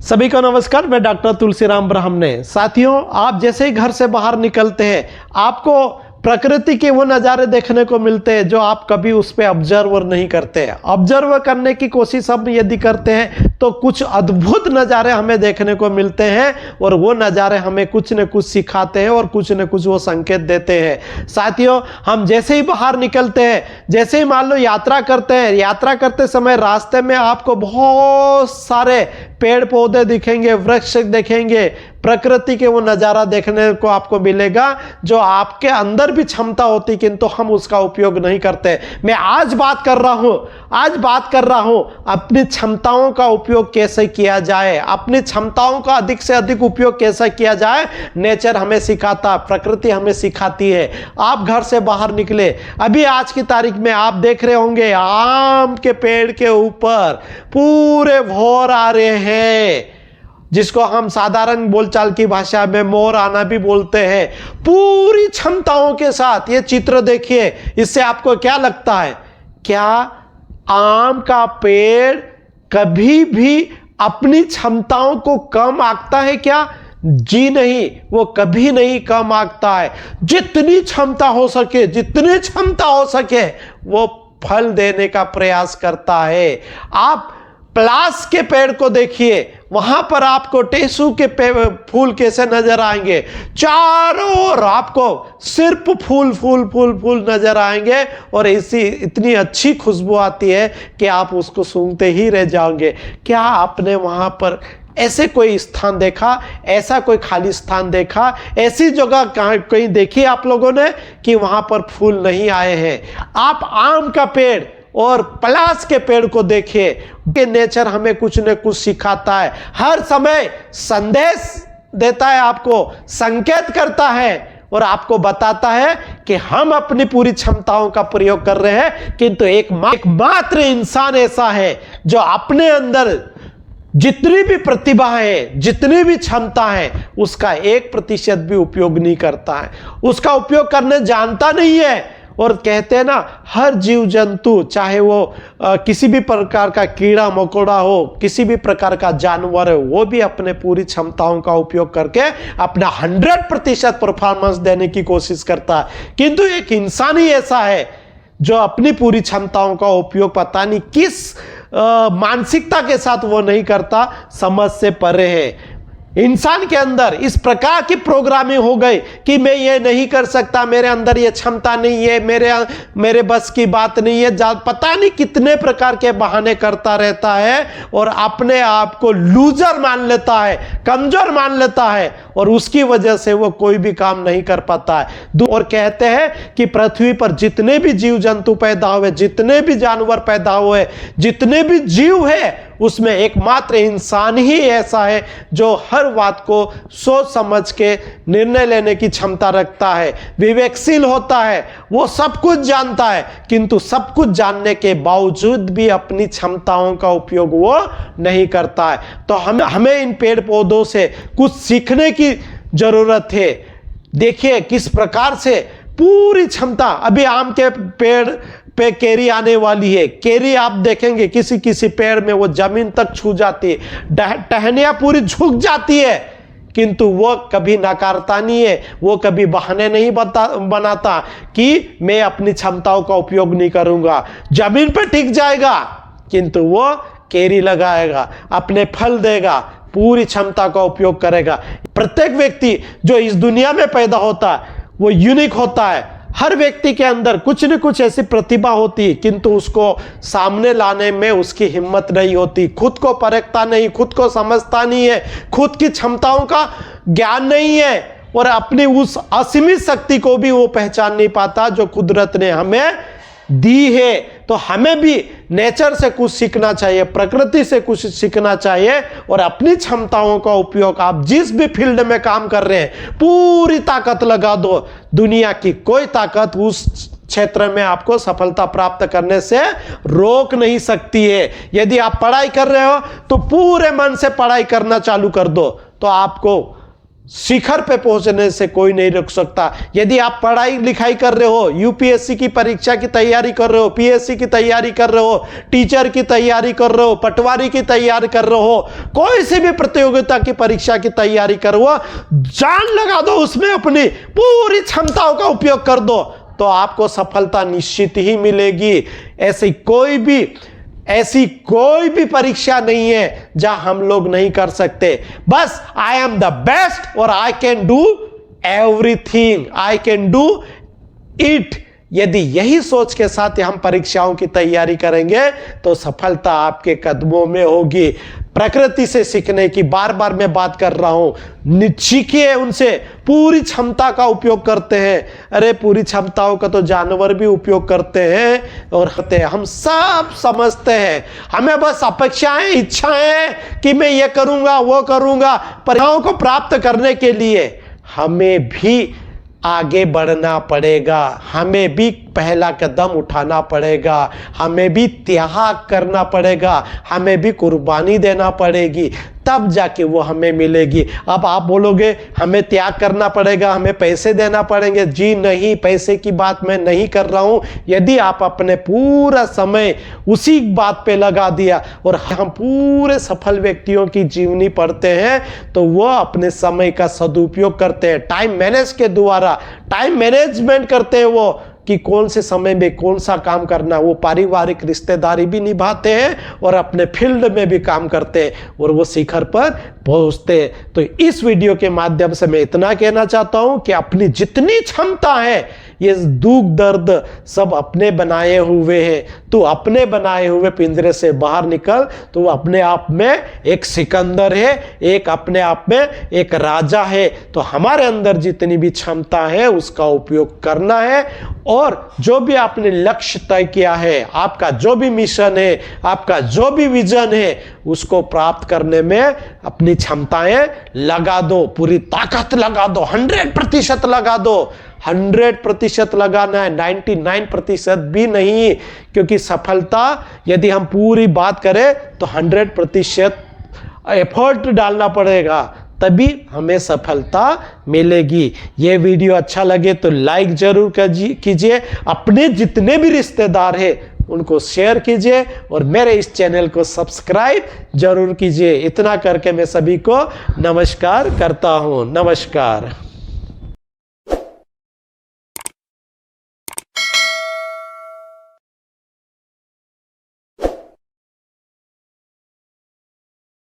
सभी को नमस्कार। मैं डॉक्टर तुलसीराम ब्राह्मणे। साथियों, आप जैसे ही घर से बाहर निकलते हैं आपको प्रकृति के वो नज़ारे देखने को मिलते हैं जो आप कभी उस पर ऑब्जर्व नहीं करते हैं। ऑब्जर्व करने की कोशिश हम यदि करते हैं तो कुछ अद्भुत नज़ारे हमें देखने को मिलते हैं और वो नज़ारे हमें कुछ न कुछ सिखाते हैं और कुछ न कुछ वो संकेत देते हैं। साथियों, हम जैसे ही बाहर निकलते हैं, जैसे ही मान लो यात्रा करते हैं, यात्रा करते समय रास्ते में आपको बहुत सारे पेड़ पौधे दिखेंगे, वृक्ष दिखेंगे, प्रकृति के वो नज़ारा देखने को आपको मिलेगा जो आपके अंदर भी क्षमता होती किंतु हम उसका उपयोग नहीं करते। मैं आज बात कर रहा हूं अपनी क्षमताओं का उपयोग कैसे किया जाए, अपनी क्षमताओं का अधिक से अधिक उपयोग कैसे किया जाए। नेचर हमें सिखाता, प्रकृति हमें सिखाती है। आप घर से बाहर निकले, अभी आज की तारीख में आप देख रहे होंगे आम के पेड़ के ऊपर पूरे भौर आ रहे हैं, जिसको हम साधारण बोलचाल की भाषा में मोर आना भी बोलते हैं। पूरी क्षमताओं के साथ ये चित्र देखिए, इससे आपको क्या लगता है? क्या आम का पेड़ कभी भी अपनी क्षमताओं को कम आंकता है क्या? जी नहीं, वो कभी नहीं कम आंकता है। जितनी क्षमता हो सके वो फल देने का प्रयास करता है। आप पलास के पेड़ को देखिए, वहां पर आपको टेसू के फूल कैसे नजर आएंगे। चारों ओर आपको सिर्फ फूल नजर आएंगे और इतनी अच्छी खुशबू आती है कि आप उसको सूंघते ही रह जाओगे। क्या आपने वहां पर ऐसे कोई स्थान देखा, ऐसा कोई खाली स्थान देखा, ऐसी जगह कहीं देखी आप लोगों ने कि वहां पर फूल नहीं आए हैं? आप आम का पेड़ और पलास के पेड़ को देखिए कि नेचर हमें कुछ न कुछ सिखाता है, हर समय संदेश देता है, आपको संकेत करता है और आपको बताता है कि हम अपनी पूरी क्षमताओं का प्रयोग कर रहे हैं। किंतु एकमात्र इंसान ऐसा है जो अपने अंदर जितनी भी प्रतिभा है, जितनी भी क्षमता है, उसका 1% भी उपयोग नहीं करता है, उसका उपयोग करने जानता नहीं है। और कहते हैं ना, हर जीव जंतु, चाहे वो किसी भी प्रकार का कीड़ा मकोड़ा हो, किसी भी प्रकार का जानवर है, वो भी अपने पूरी क्षमताओं का उपयोग करके अपना 100% परफॉर्मेंस देने की कोशिश करता है। किंतु एक इंसान ही ऐसा है जो अपनी पूरी क्षमताओं का उपयोग पता नहीं किस मानसिकता के साथ वो नहीं करता, समझ से परे है। इंसान के अंदर इस प्रकार की प्रोग्रामिंग हो गई कि मैं ये नहीं कर सकता, मेरे अंदर ये क्षमता नहीं है, मेरे बस की बात नहीं है, पता नहीं कितने प्रकार के बहाने करता रहता है और अपने आप को लूजर मान लेता है, कमजोर मान लेता है और उसकी वजह से वो कोई भी काम नहीं कर पाता है। और कहते हैं कि पृथ्वी पर जितने भी जीव जंतु पैदा हुए, जितने भी जानवर पैदा हुए, जितने भी जीव है, उसमें एकमात्र इंसान ही ऐसा है जो हर बात को सोच समझ के निर्णय लेने की क्षमता रखता है, विवेकशील होता है, वो सब कुछ जानता है, किंतु सब कुछ जानने के बावजूद भी अपनी क्षमताओं का उपयोग वो नहीं करता है। तो हमें इन पेड़ पौधों से कुछ सीखने की जरूरत है। देखिए किस प्रकार से पूरी क्षमता, अभी आम के पेड़ पे केरी आने वाली है। केरी आप देखेंगे किसी किसी पेड़ में वो जमीन तक छू जाती है, टहनियां पूरी झुक जाती है, किंतु वो कभी नकारता नहीं है, वो कभी बहाने नहीं बनाता कि मैं अपनी क्षमताओं का उपयोग नहीं करूंगा। जमीन पे टिक जाएगा किंतु वो केरी लगाएगा, अपने फल देगा, पूरी क्षमता का उपयोग करेगा। प्रत्येक व्यक्ति जो इस दुनिया में पैदा होता है वो यूनिक होता है। हर व्यक्ति के अंदर कुछ न कुछ ऐसी प्रतिभा होती है, किंतु उसको सामने लाने में उसकी हिम्मत नहीं होती, खुद को परखता नहीं, खुद को समझता नहीं है, खुद की क्षमताओं का ज्ञान नहीं है और अपनी उस असीमित शक्ति को भी वो पहचान नहीं पाता जो कुदरत ने हमें दी है। तो हमें भी नेचर से कुछ सीखना चाहिए, प्रकृति से कुछ सीखना चाहिए और अपनी क्षमताओं का उपयोग, आप जिस भी फील्ड में काम कर रहे हैं पूरी ताकत लगा दो, दुनिया की कोई ताकत उस क्षेत्र में आपको सफलता प्राप्त करने से रोक नहीं सकती है। यदि आप पढ़ाई कर रहे हो तो पूरे मन से पढ़ाई करना चालू कर दो, तो आपको शिखर पे पहुंचने से कोई नहीं रोक सकता। यदि आप पढ़ाई लिखाई कर रहे हो, यूपीएससी की परीक्षा की तैयारी कर रहे हो, पीएससी की तैयारी कर रहे हो, टीचर की तैयारी कर रहे हो, पटवारी की तैयारी कर रहे हो, कोई सी भी प्रतियोगिता की परीक्षा की तैयारी कर रहे हो, जान लगा दो उसमें, अपनी पूरी क्षमताओं का उपयोग कर दो, तो आपको सफलता निश्चित ही मिलेगी। ऐसी कोई भी परीक्षा नहीं है जहां हम लोग नहीं कर सकते। बस आई एम द बेस्ट और I can do everything, I can do it. यदि यही सोच के साथ हम परीक्षाओं की तैयारी करेंगे तो सफलता आपके कदमों में होगी। प्रकृति से सीखने की बार बार मैं बात कर रहा हूं, सीखिए उनसे, पूरी क्षमता का उपयोग करते हैं। अरे पूरी क्षमताओं का तो जानवर भी उपयोग करते हैं और हम सब समझते हैं। हमें बस अपेक्षाएं, इच्छाएं कि मैं ये करूंगा वो करूंगा। परिणामों को प्राप्त करने के लिए हमें भी आगे बढ़ना पड़ेगा, हमें भी पहला कदम उठाना पड़ेगा, हमें भी त्याग करना पड़ेगा, हमें भी कुर्बानी देना पड़ेगी, तब जाके वो हमें मिलेगी। अब आप बोलोगे हमें त्याग करना पड़ेगा, हमें पैसे देना पड़ेंगे। जी नहीं, पैसे की बात मैं नहीं कर रहा हूं। यदि आप अपने पूरा समय उसी बात पे लगा दिया, और हम पूरे सफल व्यक्तियों की जीवनी पढ़ते हैं तो वो अपने समय का सदुपयोग करते हैं, टाइम मैनेज के द्वारा, टाइम मैनेजमेंट करते हैं वो कि कौन से समय में कौन सा काम करना। वो पारिवारिक रिश्तेदारी भी निभाते हैं और अपने फील्ड में भी काम करते हैं और वो शिखर पर पहुंचते हैं। तो इस वीडियो के माध्यम से मैं इतना कहना चाहता हूं कि अपनी जितनी क्षमता है, ये दुख दर्द सब अपने बनाए हुए हैं। तू अपने बनाए हुए पिंजरे से बाहर निकल, तो वो अपने आप में एक सिकंदर है, एक अपने आप में एक राजा है। तो हमारे अंदर जितनी भी क्षमता है उसका उपयोग करना है, और जो भी आपने लक्ष्य तय किया है, आपका जो भी मिशन है, आपका जो भी विजन है, उसको प्राप्त करने में अपनी क्षमताएं लगा दो, पूरी ताकत लगा दो, 100% लगा दो। 100% लगाना है, 99% भी नहीं, क्योंकि सफलता यदि हम पूरी बात करें तो 100% एफर्ट डालना पड़ेगा, तभी हमें सफलता मिलेगी। ये वीडियो अच्छा लगे तो लाइक जरूर कीजिए, अपने जितने भी रिश्तेदार हैं उनको शेयर कीजिए, और मेरे इस चैनल को सब्सक्राइब जरूर कीजिए। इतना करके मैं सभी को नमस्कार करता हूँ। नमस्कार।